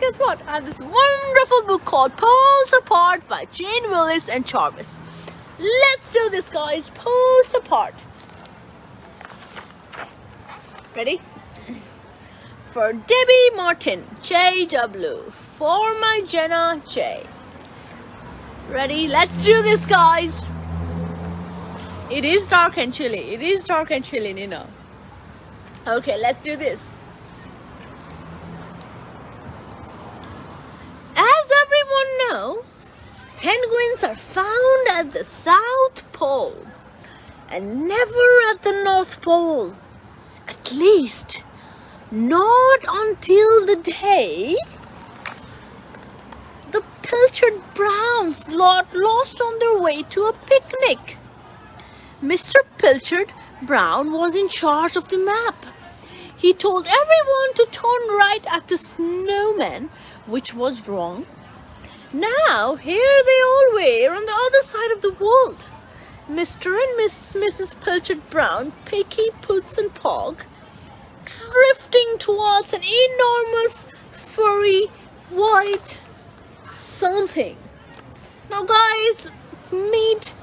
guess what? I have this wonderful book called Poles Apart by Jeanne Willis and Jarvis. Let's do this, guys. Poles Apart. Ready? For Debbie Martin, JW. For my Jenna, J. Ready? Let's do this, guys. It is dark and chilly. It is dark and chilly, you know. Okay, let's do this. As everyone knows, penguins are found at the South Pole and never at the North Pole. At least, not until the day the Pilchard-Browns got lost on their way to a picnic. Mr. Pilchard-Brown was in charge of the map. He told everyone to turn right at the snowman, which was wrong. Now, here they all were on the other side of the world. Mr. and Mrs. Pilchard-Brown, Picky, Puss and Pog, drifting towards an enormous, furry, white something. Now, guys, meet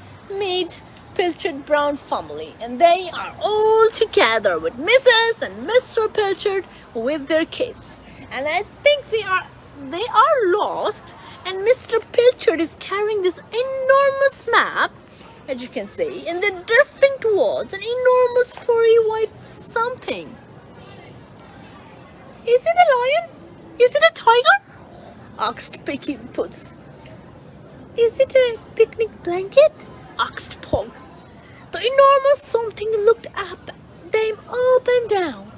Pilchard-Brown family, and they are all together with Mrs. and Mr. Pilchard with their kids, and I think they are lost, and Mr. Pilchard is carrying this enormous map, as you can see, and they're drifting towards an enormous furry white something. Is it a lion? Is it a tiger? Asked Picky Puss. Is it a picnic blanket? Asked Pog. The enormous something looked at them up and down.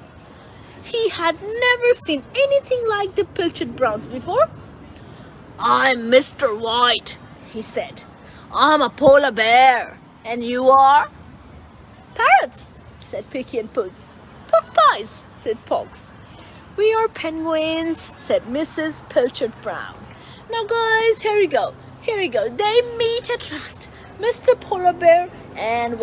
He had never seen anything like the Pilchard-Browns before. I'm Mr. White, he said. I'm a polar bear. And you are? Parrots, said Picky and Puss. Pork pies, said Pogs. We are penguins, said Mrs. Pilchard-Brown. Now, guys, here we go. They meet at last. Mr. Polar Bear and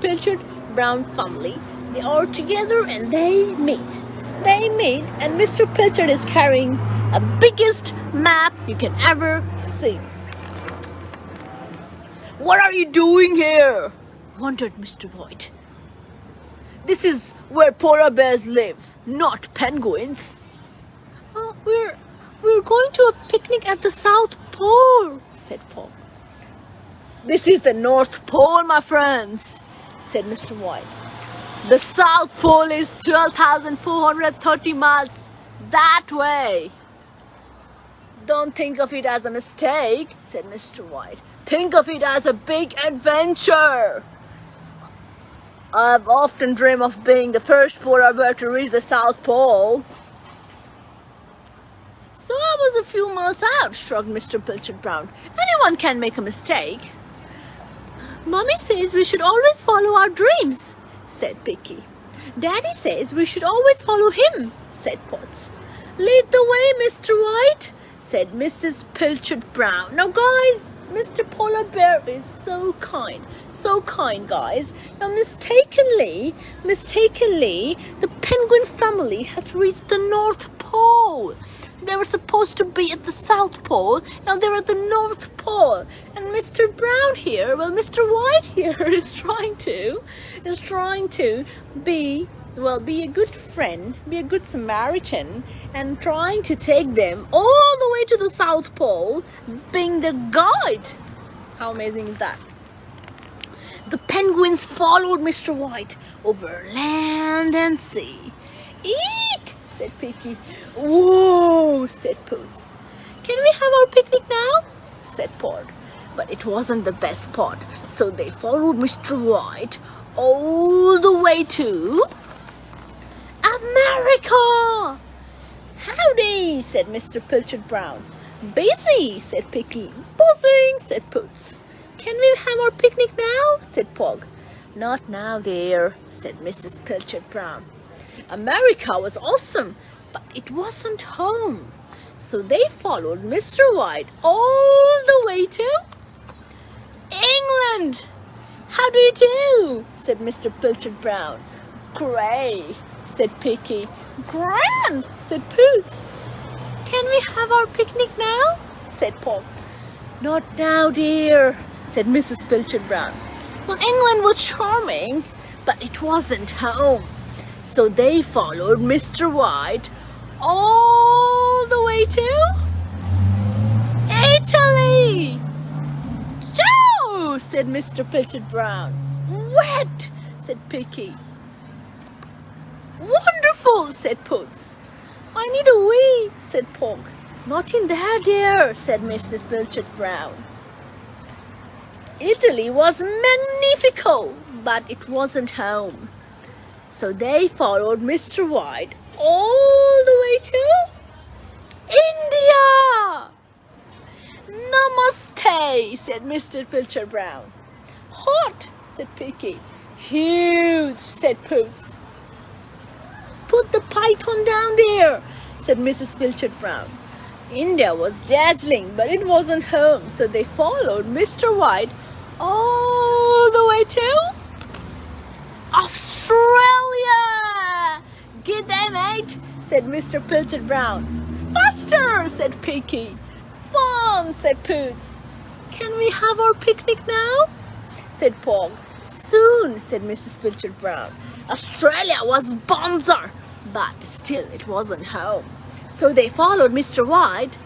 Pilchard-Brown family. They are together and they meet. And Mr. Pilchard is carrying a biggest map you can ever see. What are you doing here? Wondered Mr. White. This is where polar bears live, not penguins. We're going to a picnic at the South Pole, said Paul. This is the North Pole, my friends, said Mr. White. The South Pole is 12,430 miles that way. Don't think of it as a mistake, said Mr. White. Think of it as a big adventure. I've often dreamed of being the first polar bear to reach the South Pole. So I was a few miles out, shrugged Mr. Pilchard-Brown. Anyone can make a mistake. Mommy says we should always follow our dreams, said Picky. Daddy says we should always follow him, said Potts. Lead the way, Mr. White, said Mrs. Pilchard-Brown. Now, guys, Mr. Polar Bear is so kind, guys. Now, mistakenly, the penguin family had reached the North Pole. They were supposed to be at the South Pole. Now they're at the North Pole. And Mr. White here is trying to be a good friend, be a good Samaritan, and trying to take them all the way to the South Pole, being the guide. How amazing is that? The penguins followed Mr. White over land and sea. Eek! said Picky. Whoa! said Puss. Can we have our picnic now? said Pod. But it wasn't the best part, so they followed Mr. White all the way to America. Howdy, said Mr. Pilchard-Brown. Busy, said Picky. Buzzing, said Puss. Can we have our picnic now? said Pog. Not now, dear, said Mrs. Pilchard-Brown. America was awesome, but it wasn't home. So they followed Mr. White all the way to England. How do you do? said Mr. Pilchard-Brown. Great, said Picky. Grand, said Puss. Can we have our picnic now? Said Pog. Not now, dear, said Mrs. Pilchard-Brown. Well, England was charming, but it wasn't home. So they followed Mr. White all the way to Italy. Joe, said Mr. Pilchard-Brown. Wet, said Picky. Wonderful, said Puss. I need a wee, said Pog. Not in there, dear, said Mrs. Pilchard-Brown. Italy was magnifico, but it wasn't home. So they followed Mr. White all the way to India. Namaste, said Mr. Pilchard-Brown. Hot, said Picky. Huge, said Puss. Put the python down there, said Mrs. Pilchard-Brown. India was dazzling, but it wasn't home, so they followed Mr. White all the way to Australia. G'day, mate, said Mr. Pilchard-Brown. Faster, said Picky. Fun, said Puss. Can we have our picnic now? Said Pog. Soon, said Mrs. Pilchard-Brown. Australia was bonzer, but still it wasn't home. So they followed Mr. White.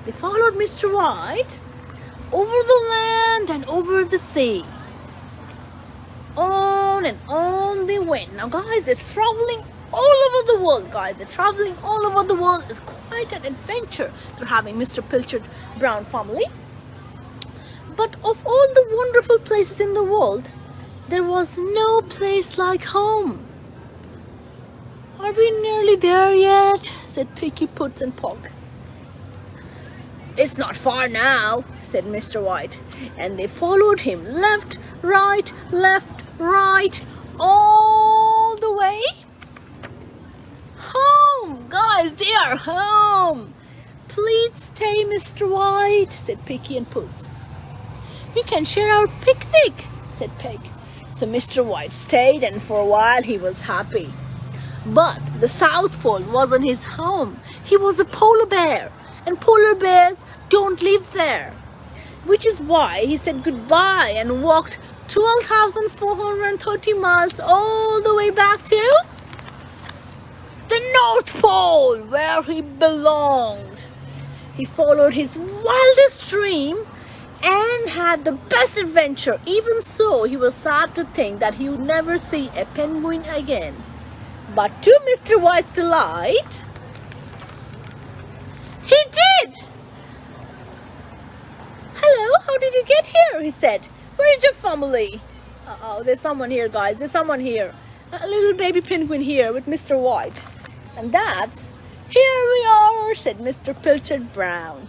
They followed Mr. White over the land and over the sea. On and on they went. Now, guys, they're traveling all over the world, guys. They're traveling all over the world. It's quite an adventure they're having, Mr. Pilchard-Brown family. But of all the wonderful places in the world, there was no place like home. Are we nearly there yet? Said Picky, Puss and Pog. It's not far now, said Mr. White. And they followed him left, right, all the way home. Guys, they are home. Please stay, Mr. White, said Picky and Puss. We can share our picnic, said Peg. So Mr. White stayed, and for a while he was happy. But the South Pole wasn't his home. He was a polar bear, and polar bears don't live there. Which is why he said goodbye and walked 12,430 miles all the way back to the North Pole, where he belonged. He followed his wildest dream and had the best adventure. Even so, he was sad to think that he would never see a penguin again. But to Mr. White's delight, he did! Hello, how did you get here? He said. Where is your family? Uh-oh, there's someone here, guys. There's someone here. A little baby penguin here with Mr. White. And that's... Here we are, said Mr. Pilchard-Brown.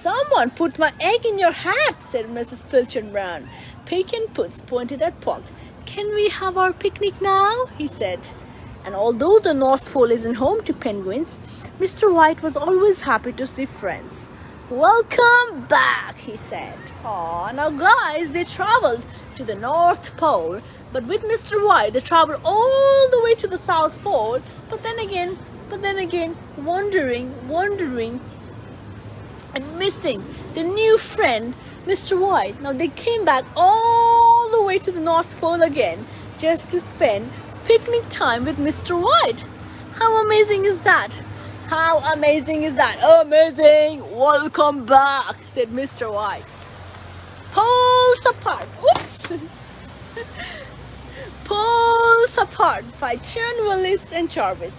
Someone put my egg in your hat, said Mrs. Pilchard-Brown. Pick and Puss pointed at Pog. Can we have our picnic now? He said. And although the North Pole isn't home to penguins, Mr. White was always happy to see friends. Welcome back, he said. Aw, now guys, they traveled to the North Pole, but with Mr. White, they traveled all the way to the South Pole, but then again, wondering, and missing the new friend, Mr. White. Now they came back all the way to the North Pole again, just to spend picnic time with Mr. White. How amazing is that? How amazing is that? Amazing! Welcome back, said Mr. White. Poles Apart. Oops! Poles Apart by Jeanne Willis and Jarvis.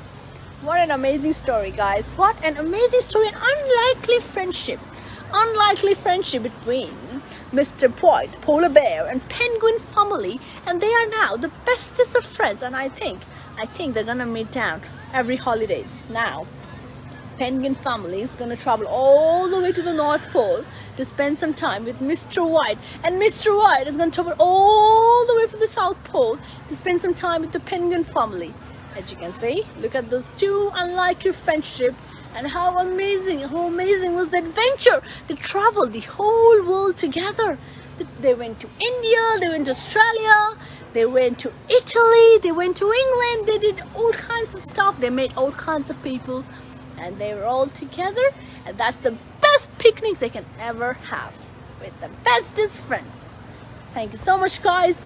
What an amazing story, guys. What an amazing story. An unlikely friendship. Unlikely friendship between Mr. White, polar bear, and penguin family, and they are now the bestest of friends. And I think they're gonna meet down every holidays. Now, penguin family is gonna travel all the way to the North Pole to spend some time with Mr. White, and Mr. White is gonna travel all the way to the South Pole to spend some time with the penguin family. As you can see, look at those two unlikely friendship. And how amazing was the adventure. They traveled the whole world together. They went to India, they went to Australia, they went to Italy, they went to England. They did all kinds of stuff. They met all kinds of people, and they were all together, and that's the best picnic they can ever have, with the bestest friends. Thank you so much, guys.